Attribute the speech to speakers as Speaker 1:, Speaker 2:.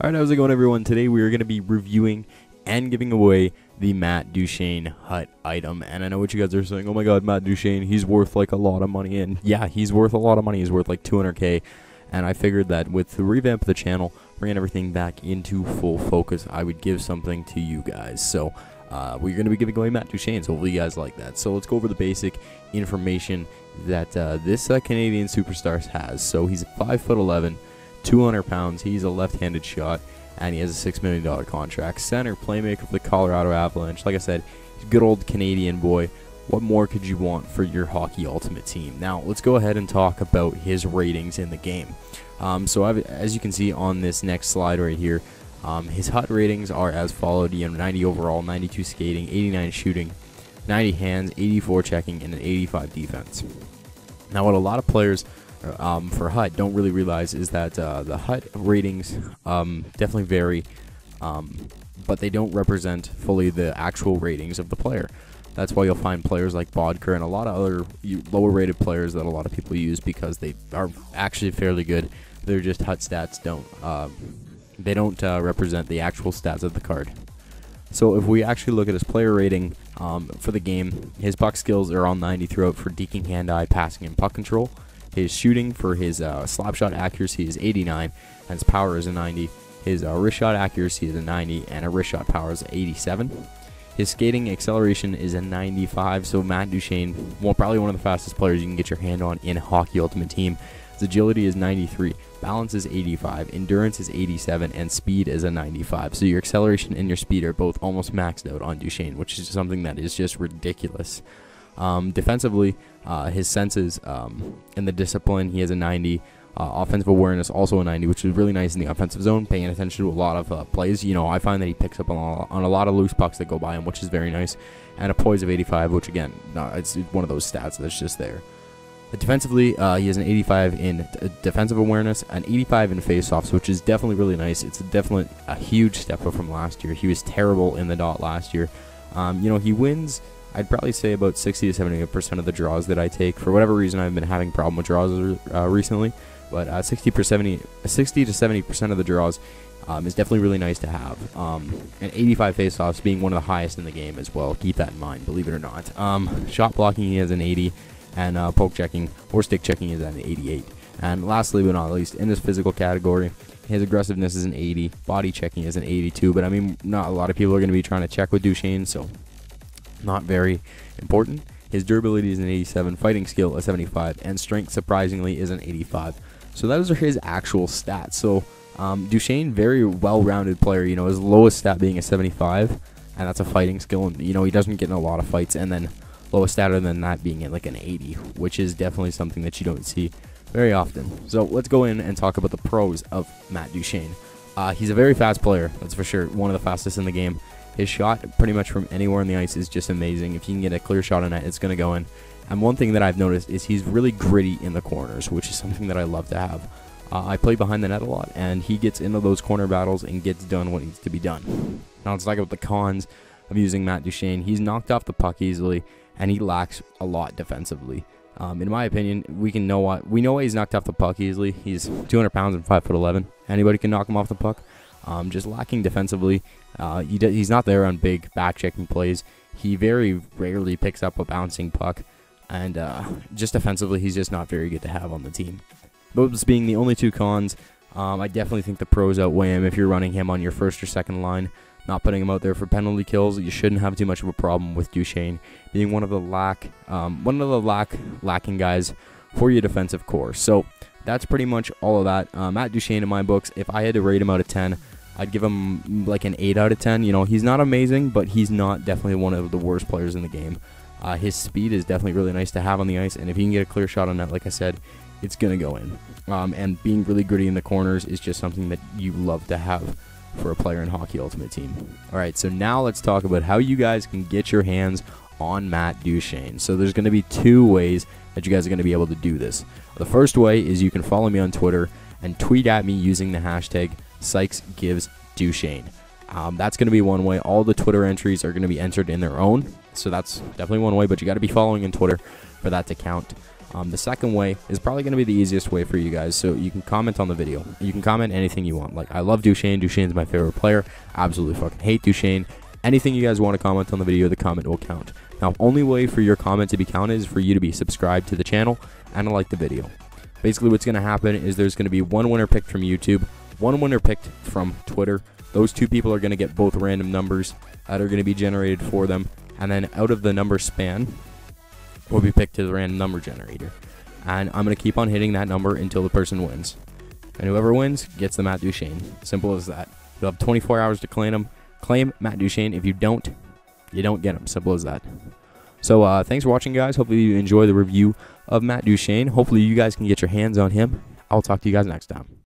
Speaker 1: Alright, how's it going, everyone? Today we are going to be reviewing and giving away the Matt Duchene hut item. And I know what you guys are saying, oh my god, Matt Duchene, he's worth like a lot of money. And yeah, he's worth a lot of money. He's worth like 200k. And I figured that with the revamp of the channel, bringing everything back into full focus, I would give something to you guys. So we're going to be giving away Matt Duchene, so hopefully you guys like that. So let's go over the basic information that this Canadian superstar has. So he's 5'11", 200 pounds, he's a left-handed shot, and he has a $6 million contract. Center, playmaker for the Colorado Avalanche. Like I said, he's a good old Canadian boy. What more could you want for your hockey ultimate team? Now, let's go ahead and talk about his ratings in the game. As you can see on this next slide right here, his hut ratings are as followed. 90 overall, 92 skating, 89 shooting, 90 hands, 84 checking, and an 85 defense. Now, what a lot of players for hut don't really realize is that the hut ratings definitely vary, but they don't represent fully the actual ratings of the player. That's why you'll find players like Bodker and a lot of other lower rated players that a lot of people use because they are actually fairly good. They're just hut stats don't represent the actual stats of the card. So if we actually look at his player rating for the game, his puck skills are on 90 throughout for deking, hand-eye, passing, and puck control. His shooting for his slap shot accuracy is 89, and his power is a 90. His wrist shot accuracy is a 90, and a wrist shot power is 87. His skating acceleration is a 95, so Matt Duchene, probably one of the fastest players you can get your hand on in Hockey Ultimate Team. His agility is 93, balance is 85, endurance is 87, and speed is a 95. So your acceleration and your speed are both almost maxed out on Duchene, which is something that is just ridiculous. Defensively, his senses and the discipline, he has a 90. Offensive awareness also a 90, which is really nice in the offensive zone, paying attention to a lot of plays. I find that he picks up on a lot of loose pucks that go by him, which is very nice. And a poise of 85, which again, it's one of those stats that's just there. Defensively, he has an 85 in defensive awareness, an 85 in face-offs, which is definitely really nice. It's definitely a huge step up from last year. He was terrible in the dot last year. He wins, I'd probably say, about 60 to 70% of the draws that I take. For whatever reason, I've been having problem with draws recently. But 60 to 70% of the draws is definitely really nice to have. And 85 faceoffs being one of the highest in the game as well. Keep that in mind, believe it or not. Shot blocking, he has an 80, and poke checking or stick checking is at an 88. And lastly but not least, in this physical category, his aggressiveness is an 80, body checking is an 82. But I mean, not a lot of people are going to be trying to check with Duchene, so not very important. His durability is an 87, fighting skill a 75, and strength surprisingly is an 85. So those are his actual stats. So Duchene, very well-rounded player. His lowest stat being a 75, and that's a fighting skill. And he doesn't get in a lot of fights. And then lowest stat other than that being at like an 80, which is definitely something that you don't see very often. So let's go in and talk about the pros of Matt Duchene. He's a very fast player, that's for sure. One of the fastest in the game. His shot, pretty much from anywhere on the ice, is just amazing. If you can get a clear shot on it, it's going to go in. And one thing that I've noticed is he's really gritty in the corners, which is something that I love to have. I play behind the net a lot, and he gets into those corner battles and gets done what needs to be done. Now, let's talk about the cons of using Matt Duchene. He's knocked off the puck easily, and he lacks a lot defensively. In my opinion, we know why he's knocked off the puck easily. He's 200 pounds and 5'11". Anybody can knock him off the puck. Just lacking defensively. He's not there on big back-checking plays. He very rarely picks up a bouncing puck. And just defensively, he's just not very good to have on the team. Those being the only two cons, I definitely think the pros outweigh him. If you're running him on your first or second line, not putting him out there for penalty kills, you shouldn't have too much of a problem with Duchene being one of the lacking guys for your defensive core. So that's pretty much all of that. Matt Duchene in my books, if I had to rate him out of 10, I'd give him like an 8 out of 10. He's not amazing, but he's not definitely one of the worst players in the game. His speed is definitely really nice to have on the ice, and if you can get a clear shot on that, like I said, it's going to go in. And being really gritty in the corners is just something that you love to have for a player in Hockey Ultimate Team. Alright, so now let's talk about how you guys can get your hands on Matt Duchene. So there's going to be two ways that you guys are going to be able to do this. The first way is you can follow me on Twitter and tweet at me using the hashtag SykesGivesDuchene. That's going to be one way. All the Twitter entries are going to be entered in their own, so that's definitely one way, but you got to be following on Twitter for that to count. The second way is probably going to be the easiest way for you guys, so you can comment on the video. You can comment anything you want. Like, I love Duchene. Duchene's my favorite player. Absolutely fucking hate Duchene. Anything you guys want to comment on the video, the comment will count. Now, only way for your comment to be counted is for you to be subscribed to the channel and to like the video. Basically, what's going to happen is there's going to be one winner picked from YouTube, one winner picked from Twitter. Those two people are going to get both random numbers that are going to be generated for them, and then out of the number span will be picked to the random number generator. And I'm going to keep on hitting that number until the person wins. And whoever wins gets the Matt Duchene. Simple as that. You'll have 24 hours to claim Matt Duchene. If you don't, you don't get him. Simple as that. So thanks for watching, guys. Hopefully you enjoy the review of Matt Duchene. Hopefully you guys can get your hands on him. I'll talk to you guys next time.